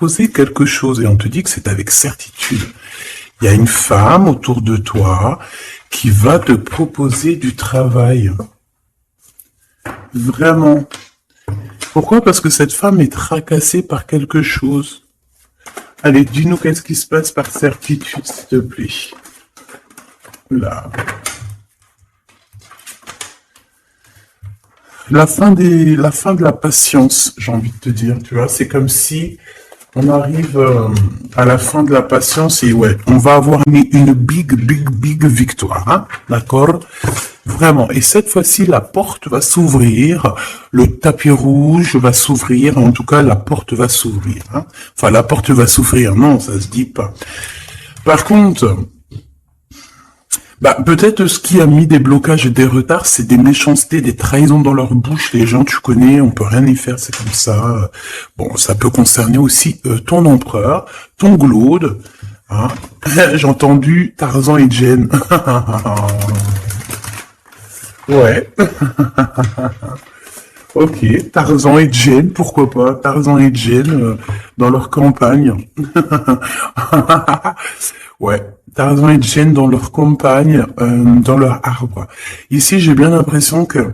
proposer quelque chose et on te dit que c'est avec certitude. Il y a une femme autour de toi qui va te proposer du travail. Vraiment. Pourquoi? Parce que cette femme est tracassée par quelque chose. Allez, dis-nous qu'est-ce qui se passe par certitude, s'il te plaît. Là. La fin de la patience, j'ai envie de te dire, tu vois, c'est comme si on arrive à la fin de la patience et ouais, on va avoir une big victoire, hein, d'accord? Vraiment. Et cette fois-ci, la porte va s'ouvrir, le tapis rouge va s'ouvrir, en tout cas, la porte va s'ouvrir, hein. Enfin, la porte va s'ouvrir, non, ça se dit pas. Par contre, bah, peut-être ce qui a mis des blocages et des retards, c'est des méchancetés, des trahisons dans leur bouche. Les gens, tu connais, on peut rien y faire, c'est comme ça. Bon, ça peut concerner aussi ton empereur, ton glaude. Hein. J'ai entendu Tarzan et Jane. Ouais. Ok, Tarzan et Jane, pourquoi pas? Tarzan et Jane dans leur campagne. Ouais, Tarzan et Jane dans leur campagne, dans leur arbre. Ici, j'ai bien l'impression que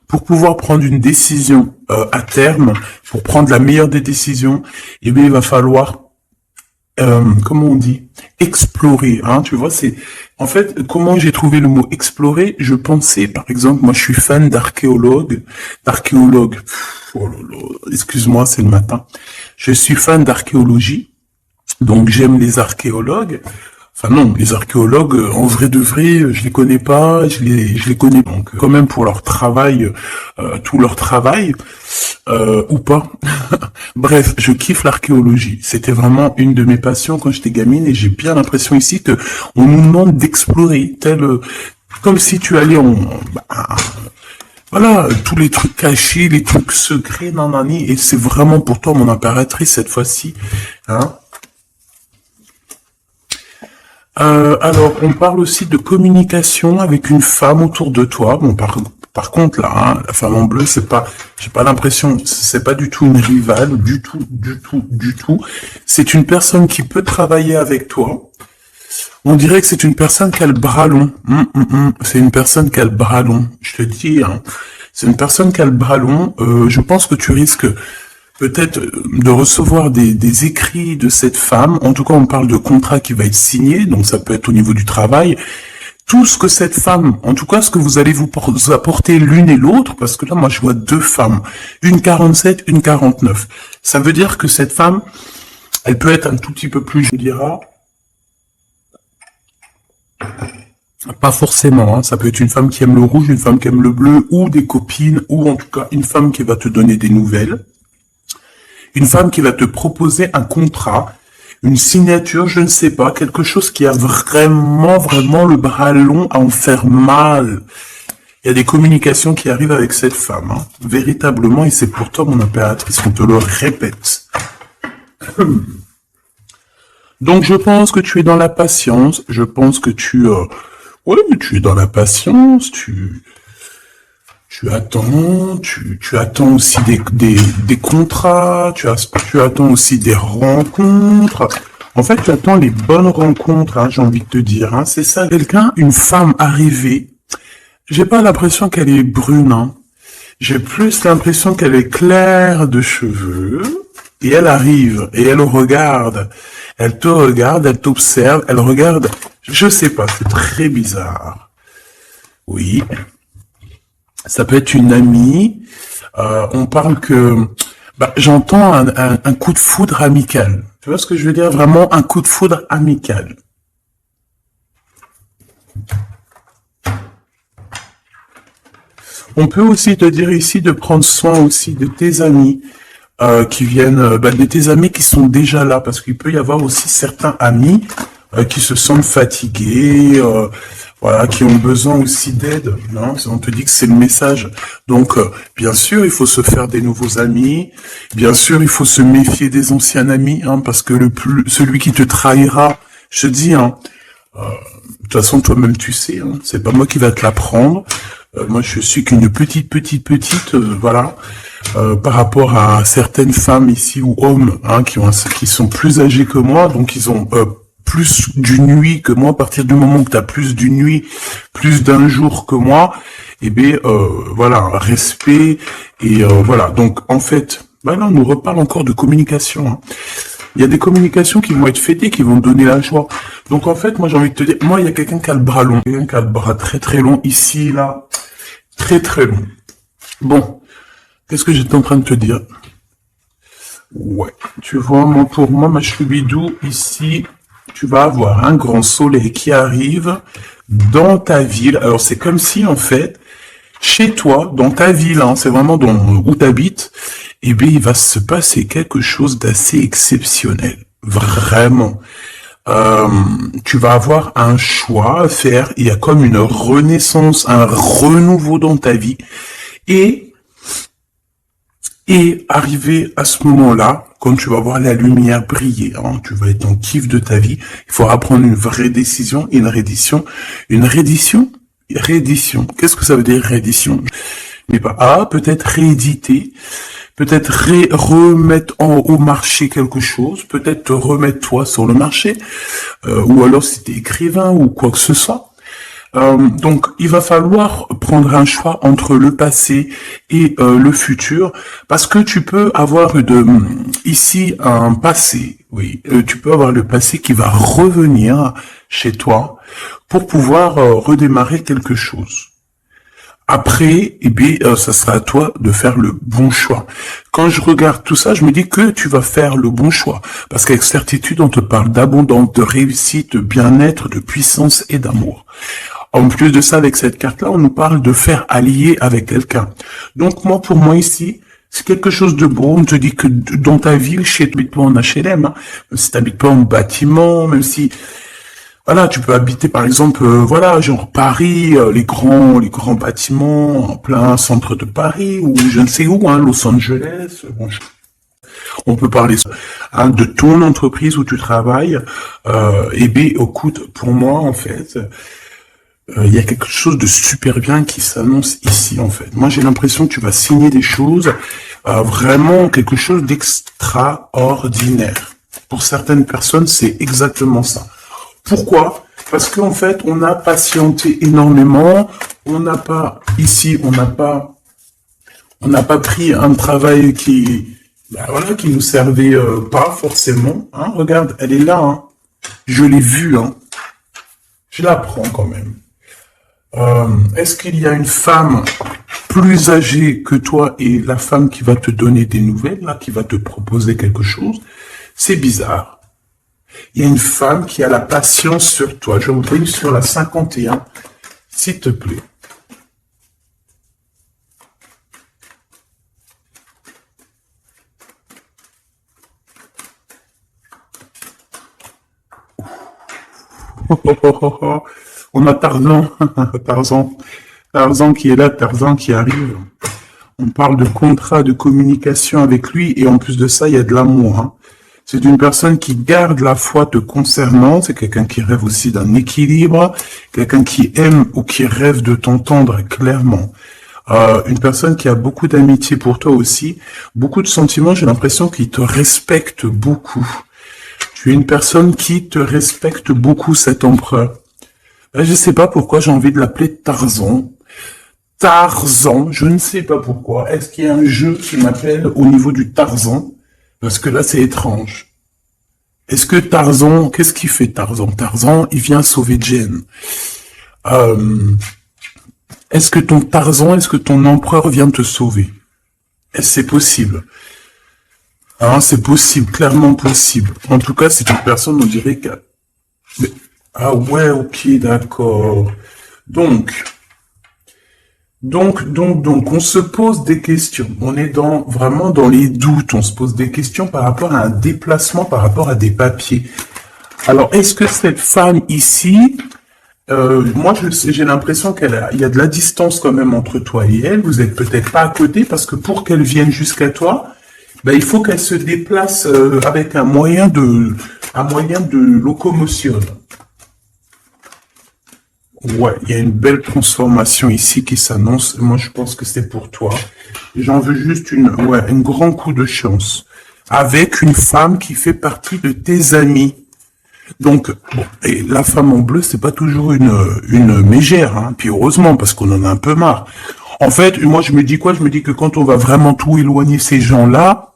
pour pouvoir prendre une décision à terme, pour prendre la meilleure des décisions, eh bien, il va falloir, comment on dit, explorer. Hein, tu vois, c'est en fait comment j'ai trouvé le mot explorer. Je pensais, par exemple, moi, je suis fan d'archéologues. Oh là là, excuse-moi, c'est le matin. Je suis fan d'archéologie. Donc j'aime les archéologues. Enfin non, les archéologues, en vrai de vrai, je les connais pas, je les connais donc quand même pour leur travail, tout leur travail, ou pas. Bref, je kiffe l'archéologie. C'était vraiment une de mes passions quand j'étais gamine et j'ai bien l'impression ici que on nous demande d'explorer, comme si tu allais voilà, tous les trucs cachés, les trucs secrets, nanani, et c'est vraiment pour toi mon impératrice cette fois-ci, hein. Alors, on parle aussi de communication avec une femme autour de toi. Bon, par contre, là, hein, la femme en bleu, j'ai pas l'impression, c'est pas du tout une rivale, du tout. C'est une personne qui peut travailler avec toi. On dirait que c'est une personne qui a le bras long. C'est une personne qui a le bras long. Je te dis, hein, c'est une personne qui a le bras long. Je pense que tu risques peut-être de recevoir des écrits de cette femme. En tout cas, on parle de contrat qui va être signé, donc ça peut être au niveau du travail. Tout ce que cette femme, en tout cas, ce que vous allez vous apporter l'une et l'autre, parce que là, moi, je vois deux femmes, une 47, une 49. Ça veut dire que cette femme, elle peut être un tout petit peu plus, je dirais, pas forcément, hein. Ça peut être une femme qui aime le rouge, une femme qui aime le bleu, ou des copines, ou en tout cas, une femme qui va te donner des nouvelles. Une femme qui va te proposer un contrat, une signature, je ne sais pas, quelque chose qui a vraiment le bras long à en faire mal. Il y a des communications qui arrivent avec cette femme, hein, véritablement, et c'est pour toi, mon impératrice, on te le répète. Donc, je pense que tu es dans la patience, je pense que tu es dans la patience, tu attends aussi des contrats, tu attends aussi des rencontres. En fait, tu attends les bonnes rencontres, hein, j'ai envie de te dire. Hein, c'est ça, une femme arrivée. J'ai pas l'impression qu'elle est brune. Hein. J'ai plus l'impression qu'elle est claire de cheveux. Et elle arrive, et elle regarde. Elle te regarde, elle t'observe, elle regarde. Je sais pas, c'est très bizarre. Oui. Ça peut être une amie. On parle que... j'entends un coup de foudre amical. Tu vois ce que je veux dire? Vraiment un coup de foudre amical. On peut aussi te dire ici de prendre soin aussi de tes amis qui viennent... de tes amis qui sont déjà là. Parce qu'il peut y avoir aussi certains amis qui se sentent fatigués... voilà, qui ont besoin aussi d'aide. On te dit que c'est le message. Donc, bien sûr, il faut se faire des nouveaux amis. Bien sûr, il faut se méfier des anciens amis, hein, parce que celui qui te trahira, je te dis, hein, toute façon, toi-même, tu sais, hein, c'est pas moi qui va te l'apprendre. Moi, je suis qu'une petite, voilà, par rapport à certaines femmes ici ou hommes, hein, qui sont plus âgés que moi, donc ils ont plus d'une nuit que moi. À partir du moment que tu as plus d'une nuit, plus d'un jour que moi, eh bien, voilà, respect et voilà. Donc, en fait, là, on nous reparle encore de communication. Hein. Il y a des communications qui vont être fêtées, qui vont donner la joie. Donc en fait, moi j'ai envie de te dire, moi il y a quelqu'un qui a le bras long, quelqu'un qui a le bras très long, ici, là, très long. Bon, qu'est-ce que j'étais en train de te dire? Ouais, tu vois, moi pour moi, ma choubidou, ici, tu vas avoir un grand soleil qui arrive dans ta ville. Alors c'est comme si en fait, chez toi, dans ta ville, hein, c'est vraiment où tu habites, eh bien, il va se passer quelque chose d'assez exceptionnel. Vraiment. Tu vas avoir un choix à faire. Il y a comme une renaissance, un renouveau dans ta vie. Et arrivé à ce moment-là, quand tu vas voir la lumière briller, hein, tu vas être en kiff de ta vie, il faudra prendre une vraie décision, une reddition. Une reddition? Réédition. Qu'est-ce que ça veut dire réédition? Mais pas peut-être rééditer, peut-être remettre au marché quelque chose, peut-être te remettre toi sur le marché, ou alors si t'es écrivain ou quoi que ce soit. Donc, il va falloir prendre un choix entre le passé et le futur, parce que tu peux avoir ici un passé, oui, tu peux avoir le passé qui va revenir chez toi pour pouvoir redémarrer quelque chose. Après, eh bien, ça sera à toi de faire le bon choix. Quand je regarde tout ça, je me dis que tu vas faire le bon choix. Parce qu'avec certitude, on te parle d'abondance, de réussite, de bien-être, de puissance et d'amour. En plus de ça, avec cette carte-là, on nous parle de faire allier avec quelqu'un. Donc moi, pour moi ici, c'est quelque chose de beau. On te dit que dans ta ville, chez toi, pas en HLM, hein, même si t'habites pas en bâtiment, même si voilà, tu peux habiter par exemple, voilà, genre Paris, les grands bâtiments en plein centre de Paris ou je ne sais où, hein, Los Angeles. Bon, on peut parler hein, de ton entreprise où tu travailles. Et bien, écoute, pour moi en fait, il y a quelque chose de super bien qui s'annonce ici en fait. Moi, j'ai l'impression que tu vas signer des choses, vraiment quelque chose d'extraordinaire. Pour certaines personnes, c'est exactement ça. Pourquoi? Parce qu'en fait, on a patienté énormément. On n'a pas pris un travail qui nous servait pas forcément. Hein, regarde, elle est là. Hein. Je l'ai vue. Hein. Je la prends quand même. Est-ce qu'il y a une femme plus âgée que toi et la femme qui va te donner des nouvelles, là, qui va te proposer quelque chose? C'est bizarre. Il y a une femme qui a la patience sur toi. Je vous prie sur la 51, s'il te plaît. On a Tarzan, Tarzan qui est là, Tarzan qui arrive. On parle de contrat, de communication avec lui, et en plus de ça, il y a de l'amour. Hein. C'est une personne qui garde la foi te concernant, c'est quelqu'un qui rêve aussi d'un équilibre, quelqu'un qui aime ou qui rêve de t'entendre clairement. Une personne qui a beaucoup d'amitié pour toi aussi, beaucoup de sentiments, j'ai l'impression qu'il te respecte beaucoup. Tu es une personne qui te respecte beaucoup, cet empereur. Je sais pas pourquoi j'ai envie de l'appeler Tarzan. Tarzan, je ne sais pas pourquoi. Est-ce qu'il y a un jeu qui m'appelle au niveau du Tarzan? Parce que là, c'est étrange. Est-ce que Tarzan, qu'est-ce qu'il fait Tarzan? Tarzan, il vient sauver Jen. Est-ce que ton Tarzan, est-ce que ton empereur vient te sauver? Est-ce que c'est possible? Hein, c'est possible, clairement possible. En tout cas, c'est une personne, on dirait que... Ah ouais, ok, d'accord. Donc, on se pose des questions. On est vraiment dans les doutes. On se pose des questions par rapport à un déplacement, par rapport à des papiers. Alors, est-ce que cette femme ici, moi, j'ai l'impression il y a de la distance quand même entre toi et elle. Vous êtes peut-être pas à côté parce que pour qu'elle vienne jusqu'à toi, il faut qu'elle se déplace avec un moyen de locomotion. Ouais, il y a une belle transformation ici qui s'annonce. Moi, je pense que c'est pour toi. J'en veux juste un grand coup de chance. Avec une femme qui fait partie de tes amis. Donc, bon, et la femme en bleu, c'est pas toujours une mégère, hein. Puis heureusement, parce qu'on en a un peu marre. En fait, moi, je me dis quoi? Je me dis que quand on va vraiment tout éloigner ces gens-là,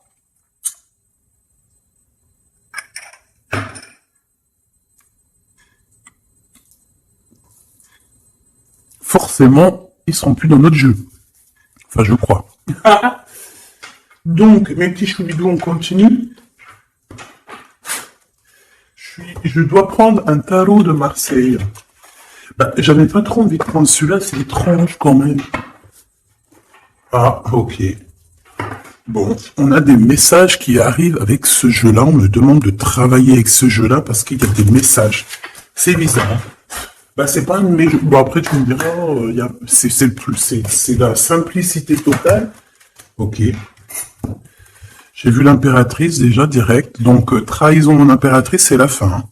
forcément, ils seront plus dans notre jeu. Enfin, je crois. Donc, mes petits choubidous, on continue. Je dois prendre un tarot de Marseille. Bah, j'avais pas trop envie de prendre celui-là, c'est étrange quand même. Ah, ok. Bon, on a des messages qui arrivent avec ce jeu-là. On me demande de travailler avec ce jeu-là parce qu'il y a des messages. C'est bizarre. Bah, c'est pas une... Bon, après, tu me diras, c'est la simplicité totale. Ok. J'ai vu l'impératrice déjà direct. Donc, trahison mon impératrice, c'est la fin. Hein.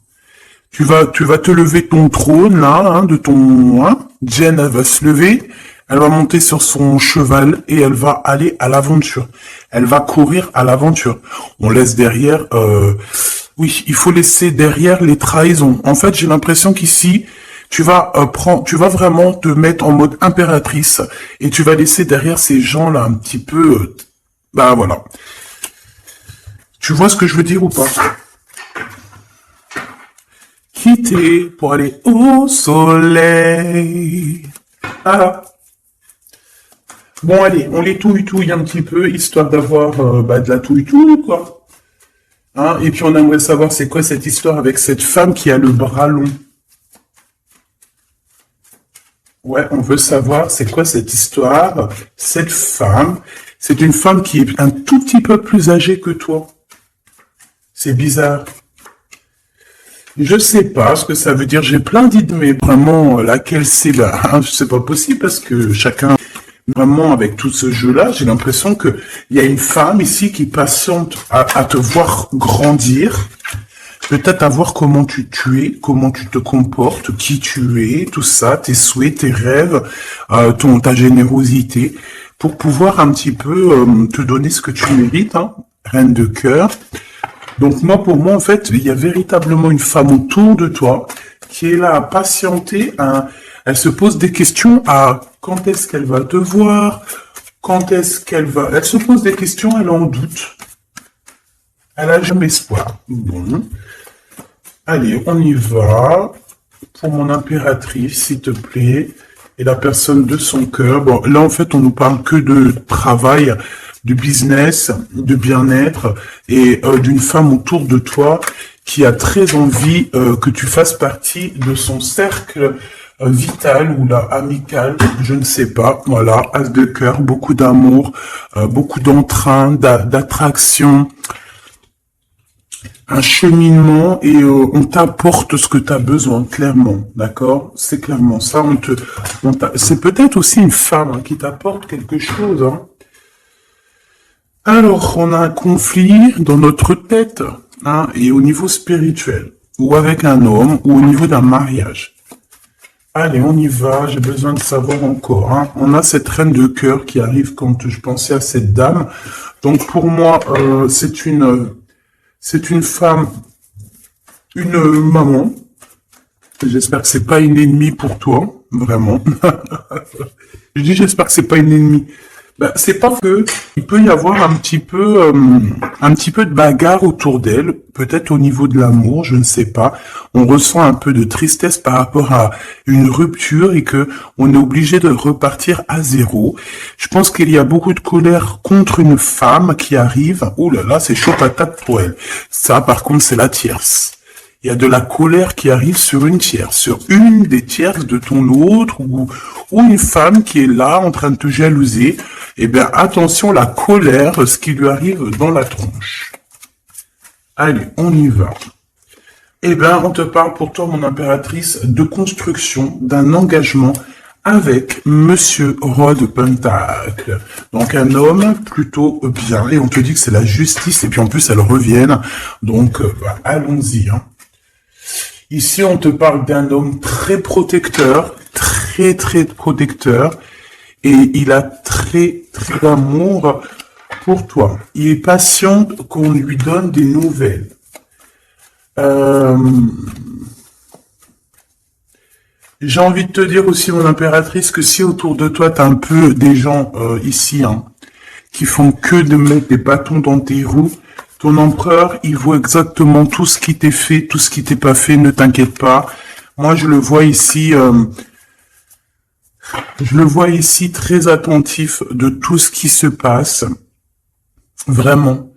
Tu vas te lever de ton trône, là, hein, de ton... Hein. Jen, elle va se lever, elle va monter sur son cheval et elle va aller à l'aventure. Elle va courir à l'aventure. On laisse derrière... Oui, il faut laisser derrière les trahisons. En fait, j'ai l'impression qu'ici, tu vas vraiment te mettre en mode impératrice et tu vas laisser derrière ces gens-là un petit peu... bah, voilà. Tu vois ce que je veux dire ou pas? Quitter pour aller au soleil. Ah. Bon, allez, on les touille un petit peu, histoire d'avoir de la touille, quoi. Hein? Et puis on aimerait savoir c'est quoi cette histoire avec cette femme qui a le bras long. Ouais, on veut savoir c'est quoi cette histoire. Cette femme, c'est une femme qui est un tout petit peu plus âgée que toi. C'est bizarre. Je sais pas ce que ça veut dire. J'ai plein d'idées, mais vraiment, laquelle c'est là, hein, c'est pas possible parce que chacun, vraiment, avec tout ce jeu-là, j'ai l'impression que il y a une femme ici qui patiente à te voir grandir, peut-être à voir comment tu es, comment tu te comportes, qui tu es, tout ça, tes souhaits, tes rêves, ta générosité, pour pouvoir un petit peu te donner ce que tu mérites, hein, reine de cœur. Donc moi, pour moi, en fait, il y a véritablement une femme autour de toi qui est là à patienter. Elle se pose des questions à quand est-ce qu'elle va te voir, quand est-ce qu'elle va... Elle se pose des questions, elle en doute. Elle a jamais espoir. Bon. Allez, on y va. Pour mon impératrice, s'il te plaît. Et la personne de son cœur. Bon, là, en fait, on nous parle que de travail, de business, de bien-être et d'une femme autour de toi qui a très envie que tu fasses partie de son cercle vital ou là amical, je ne sais pas. Voilà, as de cœur, beaucoup d'amour, beaucoup d'entrain, d'attraction, un cheminement et on t'apporte ce que tu as besoin, clairement, d'accord? C'est clairement ça. C'est peut-être aussi une femme hein, qui t'apporte quelque chose, hein. Alors, on a un conflit dans notre tête, hein, et au niveau spirituel, ou avec un homme, ou au niveau d'un mariage. Allez, on y va, j'ai besoin de savoir encore. Hein. On a cette reine de cœur qui arrive quand je pensais à cette dame. Donc, pour moi, c'est une femme, une maman. J'espère que c'est pas une ennemie pour toi, vraiment. Je dis j'espère que c'est pas une ennemie. Ben, c'est pas que il peut y avoir un petit peu de bagarre autour d'elle, peut-être au niveau de l'amour, je ne sais pas. On ressent un peu de tristesse par rapport à une rupture et que on est obligé de repartir à zéro. Je pense qu'il y a beaucoup de colère contre une femme qui arrive. Oh là là, c'est chaud patate pour elle. Ça, par contre, c'est la tierce. Il y a de la colère qui arrive sur une tierce, sur une des tierces de ton autre ou une femme qui est là en train de te jalouser. Eh bien, attention, la colère, ce qui lui arrive dans la tronche. Allez, on y va. Eh bien, on te parle pour toi, mon impératrice, de construction, d'un engagement avec Monsieur Roi de Pentacle. Donc, un homme plutôt bien. Et on te dit que c'est la justice. Et puis, en plus, elles reviennent. Donc, allons-y. Hein. Ici, on te parle d'un homme très protecteur, très très protecteur et il a très très d'amour pour toi. Il est patient qu'on lui donne des nouvelles. J'ai envie de te dire aussi, mon impératrice, que si autour de toi, tu as un peu des gens ici qui font que de mettre des bâtons dans tes roues, ton empereur, il voit exactement tout ce qui t'est fait, tout ce qui t'est pas fait, ne t'inquiète pas. Moi, je le vois ici très attentif de tout ce qui se passe. Vraiment.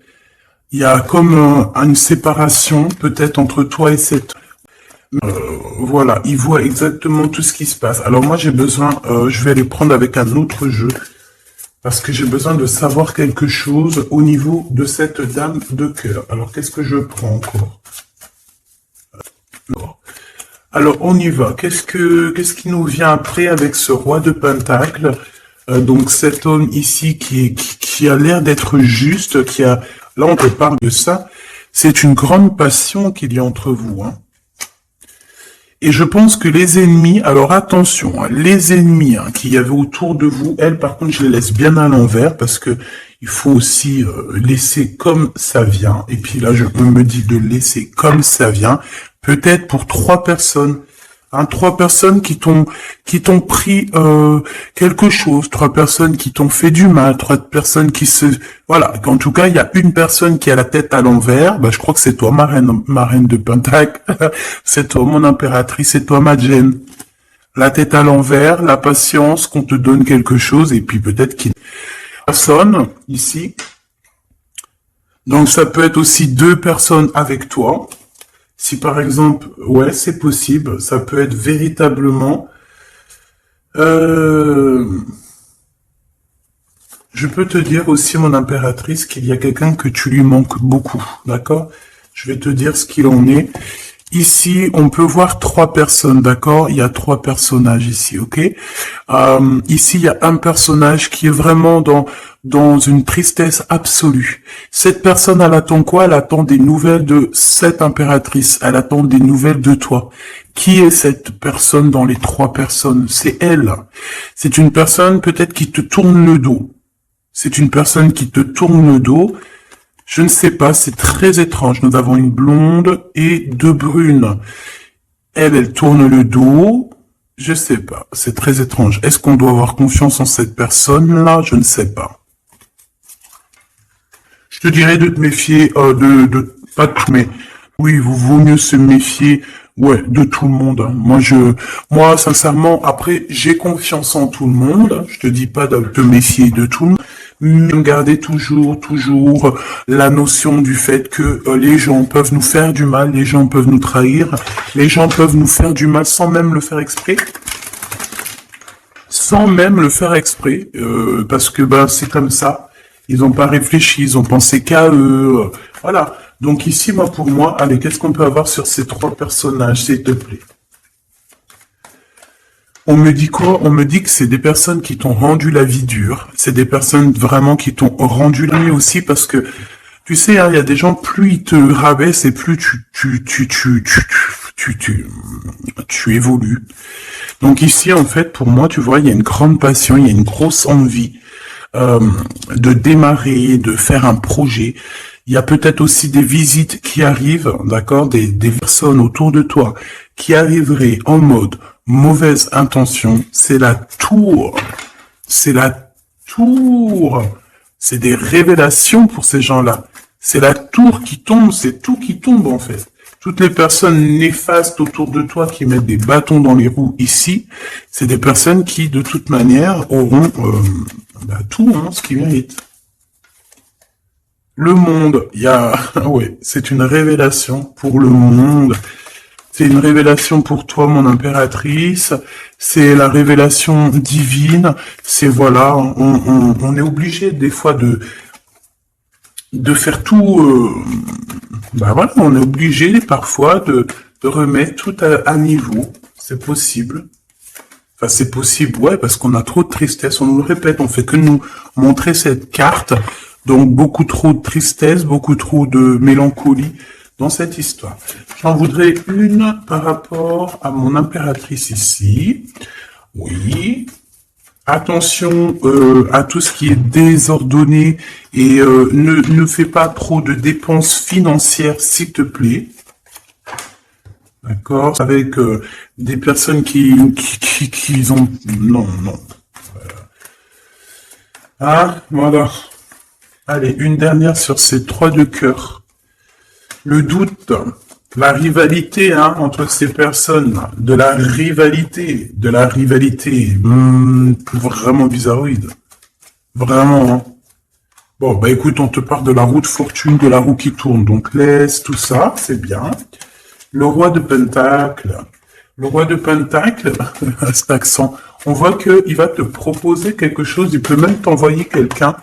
Il y a comme une séparation peut-être entre toi et cette... voilà, il voit exactement tout ce qui se passe. Alors moi j'ai besoin, je vais aller prendre avec un autre jeu, parce que j'ai besoin de savoir quelque chose au niveau de cette dame de cœur. Alors qu'est-ce que je prends encore? Alors on y va. Qu'est-ce qui nous vient après avec ce roi de Pentacle? Donc cet homme ici qui a l'air d'être juste, là on te parle de ça, c'est une grande passion qu'il y a entre vous, hein. Et je pense que les ennemis, alors attention, hein, les ennemis qu'il y avait autour de vous, elles par contre je les laisse bien à l'envers parce que il faut aussi laisser comme ça vient. Et puis là je me dis de laisser comme ça vient, peut-être pour 3 personnes. Hein, 3 personnes qui t'ont pris quelque chose, 3 personnes qui t'ont fait du mal, 3 personnes qui se... Voilà, en tout cas, il y a une personne qui a la tête à l'envers, je crois que c'est toi, ma reine de Pentacle, c'est toi, mon impératrice, c'est toi, ma Jen. La tête à l'envers, la patience, qu'on te donne quelque chose, et puis peut-être qu'il y a une personne, ici. Donc ça peut être aussi 2 personnes avec toi. Si par exemple, ouais, c'est possible, ça peut être véritablement... Je peux te dire aussi, mon impératrice, qu'il y a quelqu'un que tu lui manques beaucoup, d'accord? Je vais te dire ce qu'il en est. Ici, on peut voir 3 personnes, d'accord? Il y a 3 personnages ici, ok? Ici, il y a un personnage qui est vraiment dans une tristesse absolue. Cette personne, elle attend quoi? Elle attend des nouvelles de cette impératrice. Elle attend des nouvelles de toi. Qui est cette personne dans les 3 personnes? C'est elle. C'est une personne peut-être qui te tourne le dos. C'est une personne qui te tourne le dos. Je ne sais pas, c'est très étrange. Nous avons une blonde et 2 brunes. Elle tourne le dos. Je sais pas, c'est très étrange. Est-ce qu'on doit avoir confiance en cette personne-là? Je ne sais pas. Je te dirais de te méfier pas de tout, mais oui, il vaut mieux se méfier, ouais, de tout le monde. Moi, sincèrement, après, j'ai confiance en tout le monde. Je te dis pas de te méfier de tout le monde. Mais garder toujours la notion du fait que les gens peuvent nous faire du mal, les gens peuvent nous trahir, les gens peuvent nous faire du mal sans même le faire exprès. Sans même le faire exprès, parce que c'est comme ça. Ils n'ont pas réfléchi, ils ont pensé qu'à eux. Voilà. Donc ici, pour moi, allez, qu'est-ce qu'on peut avoir sur ces 3 personnages, s'il te plaît? On me dit quoi? On me dit que c'est des personnes qui t'ont rendu la vie dure. C'est des personnes vraiment qui t'ont rendu la vie aussi parce que, tu sais, il y a des gens, plus ils te rabaissent et plus tu évolues. Donc ici, en fait, pour moi, tu vois, il y a une grande passion, il y a une grosse envie de démarrer, de faire un projet. Il y a peut-être aussi des visites qui arrivent, d'accord, des personnes autour de toi qui arriveraient en mode mauvaise intention. C'est la tour. C'est la tour. C'est des révélations pour ces gens-là. C'est la tour qui tombe, c'est tout qui tombe en fait. Toutes les personnes néfastes autour de toi qui mettent des bâtons dans les roues ici, c'est des personnes qui de toute manière auront tout ce qu'ils méritent. Le monde, ouais, c'est une révélation pour le monde. C'est une révélation pour toi, mon impératrice. C'est la révélation divine. C'est voilà, on est obligé des fois de faire tout. Voilà, on est obligé parfois de remettre tout à niveau. C'est possible. Enfin, c'est possible, ouais, parce qu'on a trop de tristesse. On nous le répète, on fait que nous montrer cette carte. Donc, beaucoup trop de tristesse, beaucoup trop de mélancolie dans cette histoire. J'en voudrais une par rapport à mon impératrice ici. Oui. Attention à tout ce qui est désordonné et ne fais pas trop de dépenses financières, s'il te plaît. D'accord? Avec des personnes qui ont... Non, non. Ah, voilà. Allez, une dernière sur ces 3 de cœur. Le doute, la rivalité entre ces personnes, de la rivalité, vraiment bizarroïde. Vraiment. Hein. Bon, bah écoute, on te parle de la roue de fortune, de la roue qui tourne, donc laisse tout ça, c'est bien. Le roi de Pentacle. Le roi de Pentacle, à cet accent, on voit qu'il va te proposer quelque chose, il peut même t'envoyer quelqu'un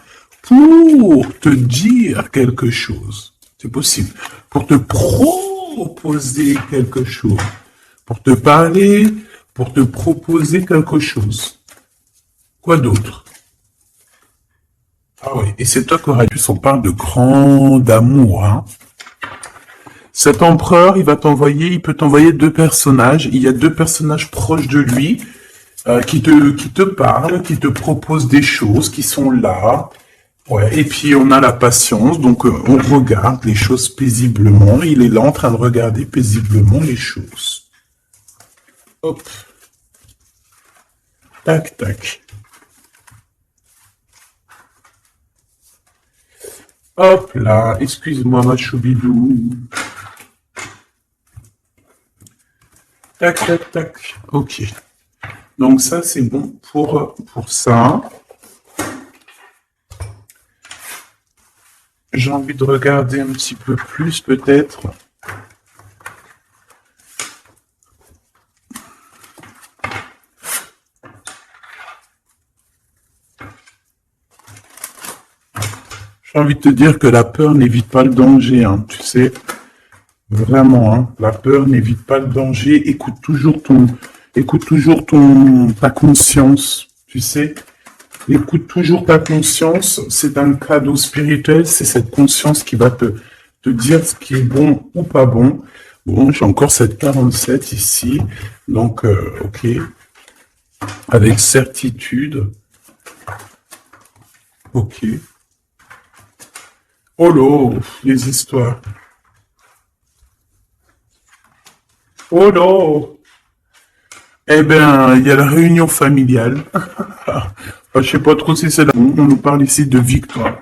pour te dire quelque chose. C'est possible. Pour te proposer quelque chose. Pour te parler, pour te proposer quelque chose. Quoi d'autre? Ah oui, et c'est toi qui aurais pu, on parle de grand amour, hein. Cet empereur, il peut t'envoyer 2 personnages. Il y a 2 personnages proches de lui qui te parlent, qui te proposent des choses, qui sont là. Ouais. Et puis on a la patience, donc on regarde les choses paisiblement. Il est là en train de regarder paisiblement les choses. Hop. Tac, tac. Hop là, excuse-moi ma choubidou. Tac, tac, tac. Ok. Donc ça, c'est bon pour ça. J'ai envie de regarder un petit peu plus, peut-être. J'ai envie de te dire que la peur n'évite pas le danger, hein, tu sais. Vraiment, hein, la peur n'évite pas le danger. Écoute toujours ta conscience, tu sais. Écoute toujours ta conscience. C'est un cadeau spirituel. C'est cette conscience qui va te dire ce qui est bon ou pas bon. Bon, j'ai encore cette 47 ici. Donc, ok. Avec certitude. Ok. Oh là, les histoires. Oh non! Eh bien, il y a la réunion familiale. Je sais pas trop si c'est là. On nous parle ici de victoire.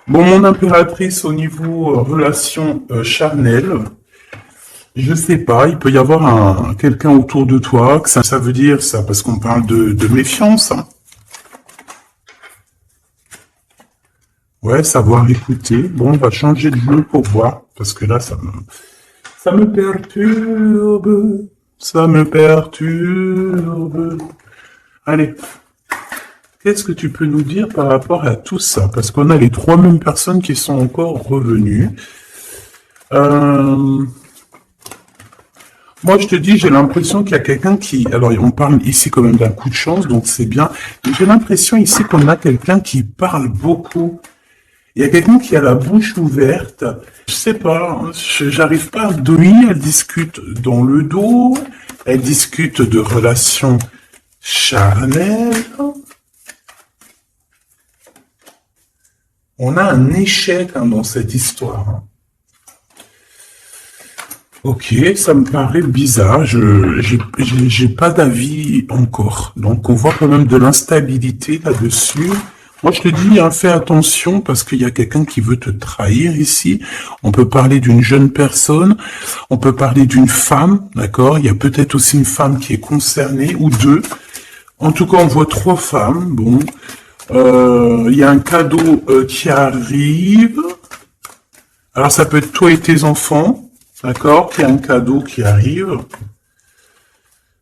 Bon, mon impératrice, au niveau relation charnelle, je sais pas, il peut y avoir quelqu'un autour de toi, que ça veut dire ça, parce qu'on parle de méfiance. Hein. Ouais, savoir écouter. Bon, on va changer de jeu pour voir, parce que là, ça me perturbe. Ça me perturbe. Allez. Qu'est-ce que tu peux nous dire par rapport à tout ça? Parce qu'on a les 3 mêmes personnes qui sont encore revenues. Moi, je te dis, j'ai l'impression qu'il y a quelqu'un qui... Alors, on parle ici quand même d'un coup de chance, donc c'est bien. Mais j'ai l'impression ici qu'on a quelqu'un qui parle beaucoup. Il y a quelqu'un qui a la bouche ouverte. Je sais pas, j'arrive pas à dominer. Elle discute dans le dos. Elle discute de relations charnelles. On a un échec dans cette histoire. Hein. Ok, ça me paraît bizarre. J'ai pas d'avis encore. Donc on voit quand même de l'instabilité là-dessus. Moi, je te dis, hein, fais attention parce qu'il y a quelqu'un qui veut te trahir ici. On peut parler d'une jeune personne, on peut parler d'une femme, d'accord? Il y a peut-être aussi une femme qui est concernée, ou 2. En tout cas, on voit 3 femmes. Bon, il y a un cadeau qui arrive. Alors, ça peut être toi et tes enfants, d'accord? Il y a un cadeau qui arrive.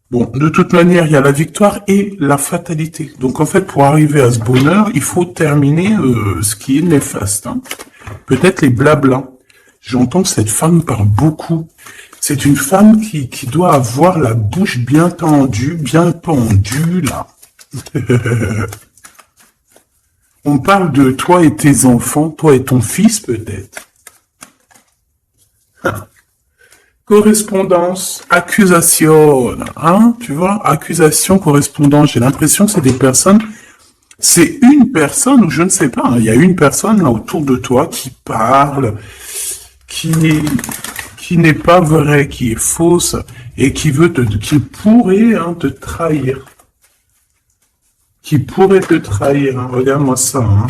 Bon, de toute manière, il y a la victoire et la fatalité. Donc, en fait, pour arriver à ce bonheur, il faut terminer ce qui est néfaste. Hein. Peut-être les blablas. J'entends que cette femme parle beaucoup. C'est une femme qui doit avoir la bouche bien tendue, bien pendue, là. On parle de toi et tes enfants, toi et ton fils, peut-être. Correspondance, accusation, hein, tu vois, accusation, correspondance. J'ai l'impression que c'est des personnes, c'est une personne, ou je ne sais pas, hein, il y a une personne là autour de toi qui parle, qui qui n'est pas vraie, qui est fausse, et qui pourrait hein, te trahir. Qui pourrait te trahir, hein. Regarde-moi ça, hein.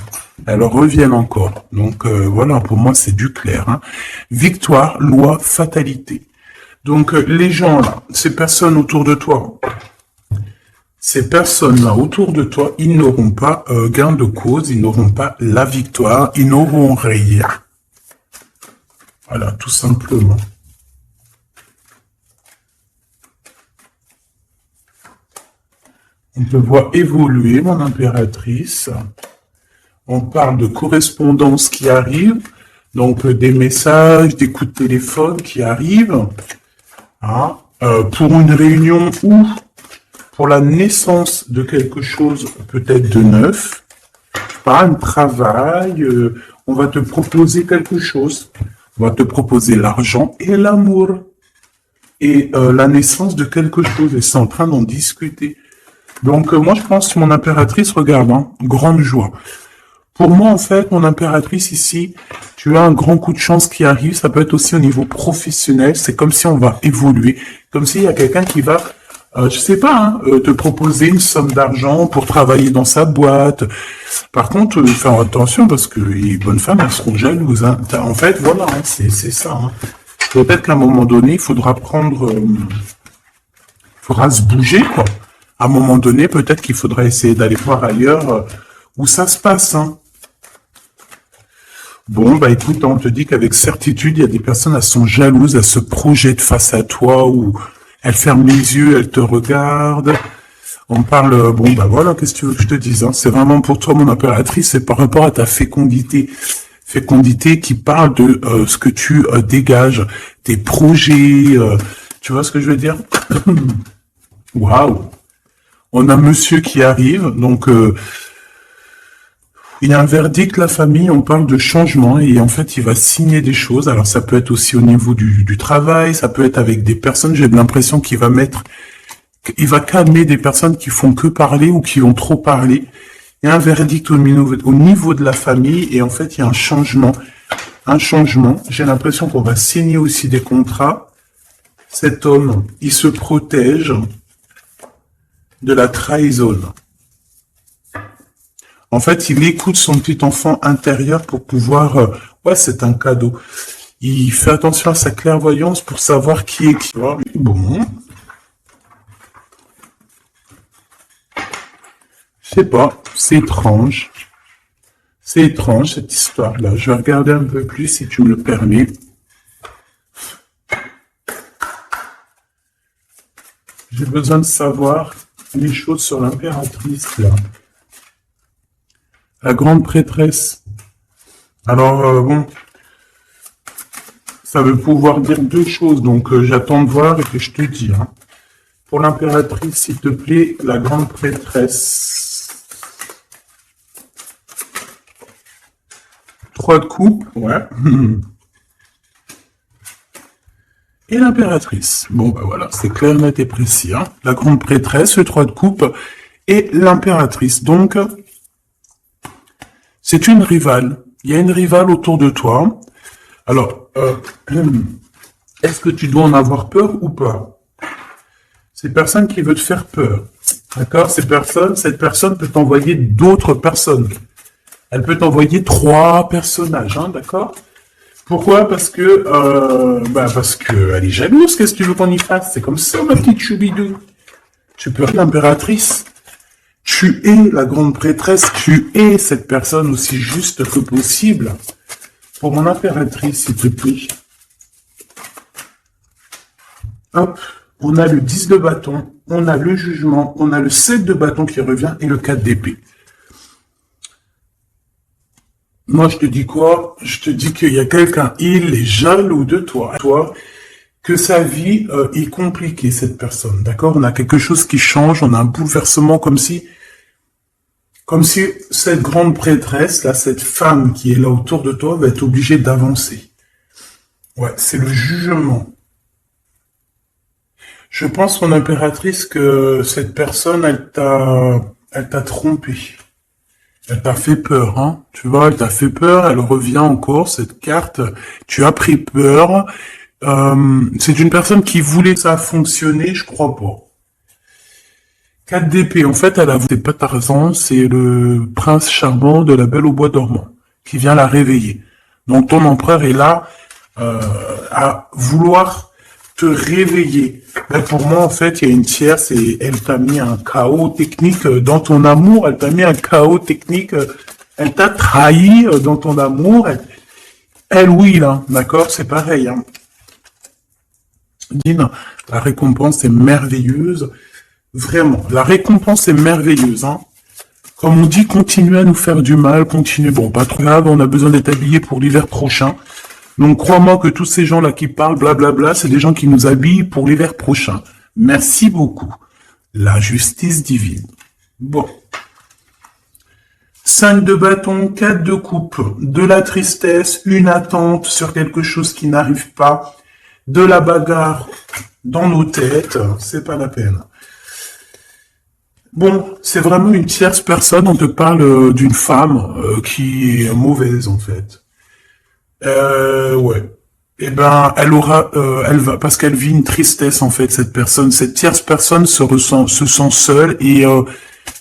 Elles reviennent encore. Donc voilà, pour moi c'est du clair. Hein. Victoire, loi, fatalité. Donc les gens là, ces personnes autour de toi, ces personnes-là autour de toi, ils n'auront pas gain de cause, ils n'auront pas la victoire, ils n'auront rien. Voilà, tout simplement. On te voit évoluer, mon impératrice. On parle de correspondance qui arrive, donc des messages, des coups de téléphone qui arrivent, hein, pour une réunion ou pour la naissance de quelque chose peut-être de neuf, pas un travail, on va te proposer quelque chose, on va te proposer l'argent et l'amour, et la naissance de quelque chose, et c'est en train d'en discuter. Donc moi je pense que mon impératrice, regarde, hein, grande joie. Pour moi, en fait, mon impératrice ici, tu as un grand coup de chance qui arrive. Ça peut être aussi au niveau professionnel. C'est comme si on va évoluer. Comme s'il y a quelqu'un qui va, je sais pas, hein, te proposer une somme d'argent pour travailler dans sa boîte. Par contre, faire attention parce que les bonnes femmes, elles seront jalouses. Hein. En fait, voilà, hein, c'est ça. Hein. Peut-être qu'à un moment donné, il faudra faudra se bouger, quoi. À un moment donné, peut-être qu'il faudra essayer d'aller voir ailleurs où ça se passe, hein. Bon, bah écoute, on te dit qu'avec certitude, il y a des personnes, elles sont jalouses, elles se projettent face à toi, ou elles ferment les yeux, elles te regardent. On parle, bon, bah voilà, qu'est-ce que tu veux que je te dise, hein. C'est vraiment pour toi, mon impératrice, c'est par rapport à ta fécondité. Fécondité qui parle de ce que tu dégages, tes projets, tu vois ce que je veux dire? Waouh! On a monsieur qui arrive, donc il y a un verdict, la famille, on parle de changement, et en fait, il va signer des choses. Alors, ça peut être aussi au niveau du travail, ça peut être avec des personnes, j'ai l'impression qu'il va il va calmer des personnes qui font que parler ou qui ont trop parlé. Il y a un verdict au niveau de la famille, et en fait, il y a un changement. Un changement. J'ai l'impression qu'on va signer aussi des contrats. Cet homme, il se protège de la trahison. En fait, il écoute son petit enfant intérieur pour pouvoir... ouais, c'est un cadeau. Il fait attention à sa clairvoyance pour savoir qui est qui. Bon. Je sais pas, c'est étrange. C'est étrange, cette histoire-là. Je vais regarder un peu plus, si tu me le permets. J'ai besoin de savoir les choses sur l'impératrice, là. La grande prêtresse. Alors, bon, ça veut pouvoir dire deux choses, donc j'attends de voir et que je te dis. Hein. Pour l'impératrice, s'il te plaît, la grande prêtresse. 3 de coupe, ouais. Et l'impératrice. Bon, ben voilà, c'est clair, net et précis. Hein. La grande prêtresse, le 3 de coupe, et l'impératrice. Donc... c'est une rivale. Il y a une rivale autour de toi. Alors, est-ce que tu dois en avoir peur ou pas? C'est personne qui veut te faire peur. D'accord? Cette personne peut t'envoyer d'autres personnes. Elle peut t'envoyer 3 personnages, hein, d'accord? Pourquoi? Parce que elle est jalouse. Qu'est-ce que tu veux qu'on y fasse? C'est comme ça, ma petite choubidou. Tu peux être l'impératrice. Tu es la grande prêtresse, tu es cette personne aussi juste que possible. Pour mon impératrice, s'il te plaît. Hop, on a le 10 de bâton, on a le jugement, on a le 7 de bâton qui revient et le 4 d'épée. Moi, je te dis quoi? Je te dis qu'il y a quelqu'un, il est jaloux de toi. Que sa vie est compliquée, cette personne, d'accord? On a quelque chose qui change, on a un bouleversement comme si cette grande prêtresse, là, cette femme qui est là autour de toi, va être obligée d'avancer. Ouais, c'est le jugement. Je pense, mon impératrice, que cette personne, elle t'a trompé. Elle t'a fait peur, hein. Tu vois, elle t'a fait peur, elle revient encore, cette carte. Tu as pris peur. C'est une personne qui voulait ça fonctionner, je crois pas. 4 d'épée, en fait, c'est pas Tarzan, c'est le prince charmant de la Belle au bois dormant, qui vient la réveiller. Donc ton empereur est là, à vouloir te réveiller. Mais pour moi, en fait, il y a une tierce et elle t'a mis un chaos technique dans ton amour, elle t'a mis un chaos technique, elle t'a trahi dans ton amour. Elle oui, là, d'accord, c'est pareil. Hein. Dine, la récompense est merveilleuse. Vraiment, la récompense est merveilleuse. Hein. Comme on dit, continuez à nous faire du mal, continuez. Bon, pas trop grave, on a besoin d'être habillés pour l'hiver prochain. Donc crois-moi que tous ces gens-là qui parlent blablabla, c'est des gens qui nous habillent pour l'hiver prochain. Merci beaucoup. La justice divine. Bon. 5 de bâton, 4 de coupe, de la tristesse, une attente sur quelque chose qui n'arrive pas, de la bagarre dans nos têtes, c'est pas la peine. Bon, c'est vraiment une tierce personne, on te parle d'une femme qui est mauvaise en fait. Ouais. Eh ben, elle va, parce qu'elle vit une tristesse en fait, cette personne, cette tierce personne se sent seule et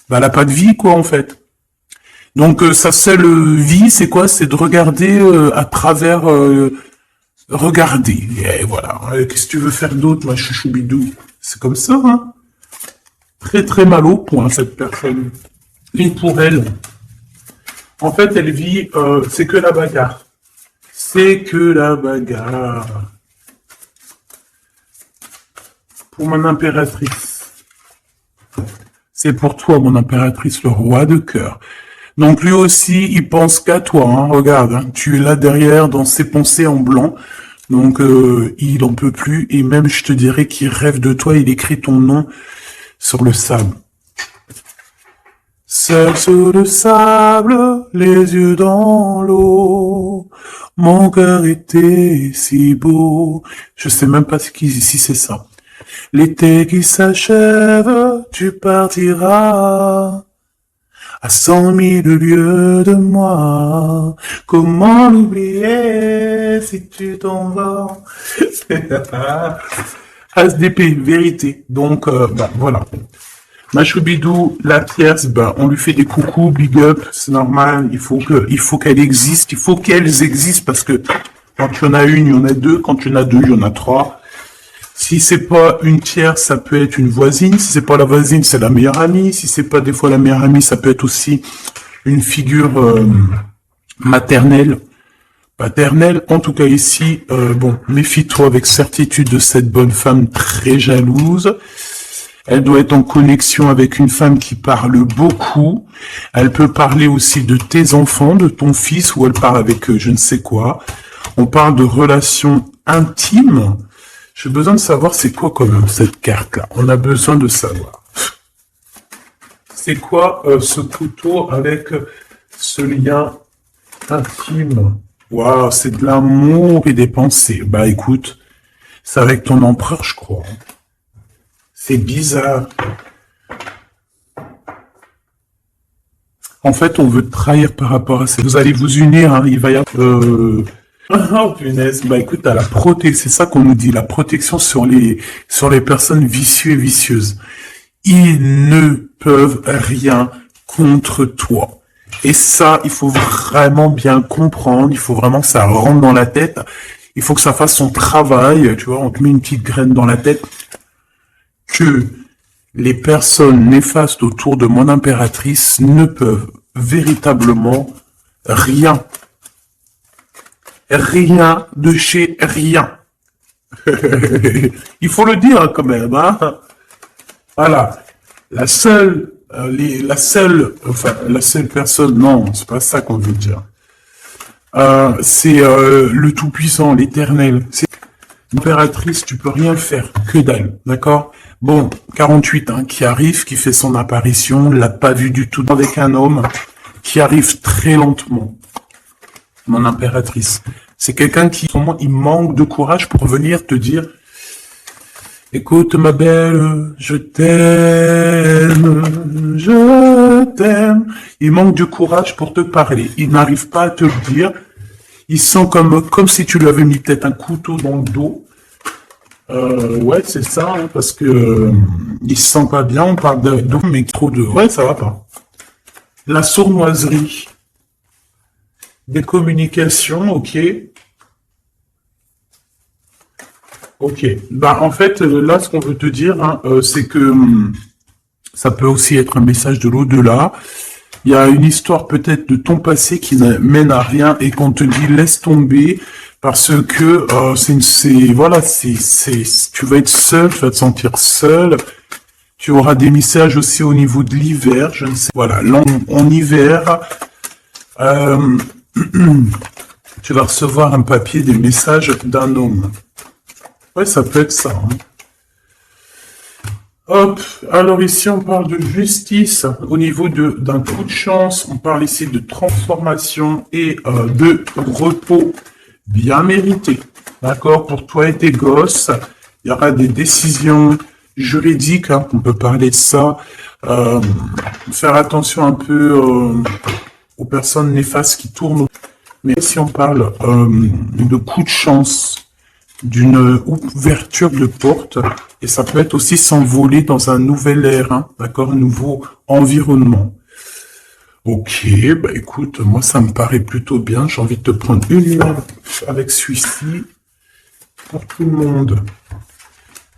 bah, elle a pas de vie quoi en fait. Donc sa seule vie, c'est quoi? C'est de regarder à travers, regarder. Et voilà. Qu'est-ce que tu veux faire d'autre, ma chouchoubidou? C'est comme ça, hein. Très très mal au point cette personne. Et pour elle, en fait, elle vit, c'est que la bagarre. C'est que la bagarre. Pour mon impératrice. C'est pour toi, mon impératrice, le roi de cœur. Donc lui aussi, il pense qu'à toi. Hein. Regarde, hein, tu es là derrière dans ses pensées en blanc. Donc il en peut plus. Et même, je te dirais qu'il rêve de toi. Il écrit ton nom sur le sable. Seul sur le sable, les yeux dans l'eau. Mon cœur était si beau. Je sais même pas si c'est ça. L'été qui s'achève, tu partiras à 100 000 lieues de moi. Comment l'oublier si tu t'en vas? As d'épée, vérité. Donc, bah, voilà. Machoubidou, la tierce, ben, on lui fait des coucous, big up, c'est normal, il faut qu'elle existe, il faut qu'elles existent, parce que quand il y en a une, il y en a deux, quand il y en a deux, il y en a trois. Si c'est pas une tierce, ça peut être une voisine, si c'est pas la voisine, c'est la meilleure amie, si c'est pas des fois la meilleure amie, ça peut être aussi une figure maternelle, paternelle. En tout cas ici, bon, méfie-toi avec certitude de cette bonne femme très jalouse. Elle doit être en connexion avec une femme qui parle beaucoup. Elle peut parler aussi de tes enfants, de ton fils, ou elle parle avec je ne sais quoi. On parle de relations intimes. J'ai besoin de savoir c'est quoi comme cette carte-là. On a besoin de savoir. C'est quoi ce couteau avec ce lien intime? Waouh, c'est de l'amour et des pensées. Bah écoute, c'est avec ton empereur, je crois. C'est bizarre. En fait, on veut te trahir par rapport à ça. Vous allez vous unir, hein, il va y avoir... Oh punaise, bah écoute, t'as la protection, c'est ça qu'on nous dit, la protection sur les personnes vicieuses et vicieuses. Ils ne peuvent rien contre toi. Et ça, il faut vraiment bien comprendre, il faut vraiment que ça rentre dans la tête, il faut que ça fasse son travail, tu vois, on te met une petite graine dans la tête, que les personnes néfastes autour de mon impératrice ne peuvent véritablement rien. Rien de chez rien. Il faut le dire quand même. Hein. Voilà. La seule personne, non, c'est pas ça qu'on veut dire. C'est le Tout-Puissant, l'Éternel. C'est l'impératrice, tu peux rien faire, que dalle, d'accord? Bon, 48, hein, qui arrive, qui fait son apparition, l'a pas vu du tout avec un homme, qui arrive très lentement. Mon impératrice. C'est quelqu'un qui, au moment, il manque de courage pour venir te dire, Écoute ma belle, je t'aime. Il manque du courage pour te parler. Il n'arrive pas à te le dire. Il sent comme si tu lui avais mis peut-être un couteau dans le dos. Ouais, c'est ça, hein, parce que il se sent pas bien. On parle de mais trop de. Ouais, ça va pas. La sournoiserie, des communications, ok. Ok. Bah en fait, là, ce qu'on veut te dire, hein, c'est que ça peut aussi être un message de l'au-delà. Il y a une histoire peut-être de ton passé qui ne mène à rien et qu'on te dit laisse tomber parce que voilà, tu vas être seul, tu vas te sentir seul. Tu auras des messages aussi au niveau de l'hiver, je ne sais. Voilà, là, en hiver, euh, tu vas recevoir un papier, des messages d'un homme. Ouais, ça peut être ça. Hein. Hop, alors ici on parle de justice au niveau d'un coup de chance, on parle ici de transformation et de repos bien mérité. D'accord, pour toi et tes gosses, il y aura des décisions juridiques, hein, on peut parler de ça. Faire attention un peu aux personnes néfastes qui tournent. Mais si on parle de coup de chance, d'une ouverture de porte, et ça peut être aussi s'envoler dans un nouvel air, hein, d'accord, un nouveau environnement. Ok, bah écoute, moi ça me paraît plutôt bien, j'ai envie de te prendre une lumière avec celui-ci, pour tout le monde.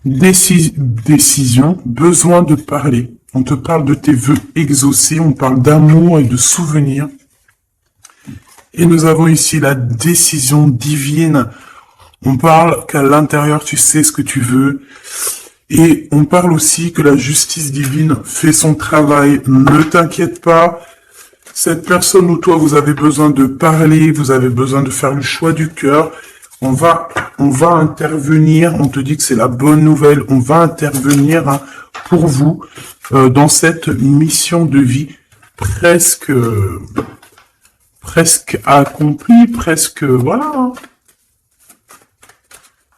Décision, besoin de parler. On te parle de tes vœux exaucés, on parle d'amour et de souvenirs. Et nous avons ici la décision divine. On parle qu'à l'intérieur, tu sais ce que tu veux. Et on parle aussi que la justice divine fait son travail. Ne t'inquiète pas. Cette personne ou toi, vous avez besoin de parler, vous avez besoin de faire le choix du cœur. On va intervenir. On te dit que c'est la bonne nouvelle. On va intervenir hein, pour vous dans cette mission de vie presque accomplie, presque voilà.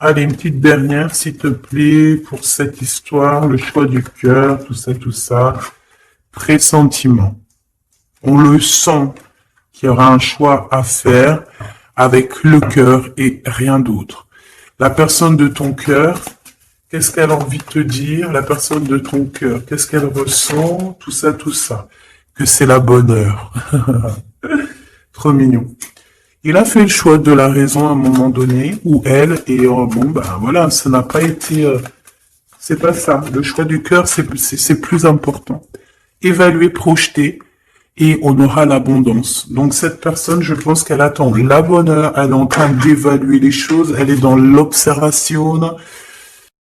Allez, une petite dernière, s'il te plaît, pour cette histoire, le choix du cœur, tout ça, tout ça. Pressentiment. On le sent qu'il y aura un choix à faire avec le cœur et rien d'autre. La personne de ton cœur, qu'est-ce qu'elle a envie de te dire? La personne de ton cœur, qu'est-ce qu'elle ressent? Tout ça, tout ça. Que c'est la bonne heure. Trop mignon. Il a fait le choix de la raison à un moment donné, ou elle, et bon, ben voilà, ça n'a pas été... c'est pas ça. Le choix du cœur, c'est plus important. Évaluer, projeter, et on aura l'abondance. Donc cette personne, je pense qu'elle attend la bonne heure, elle est en train d'évaluer les choses, elle est dans l'observation,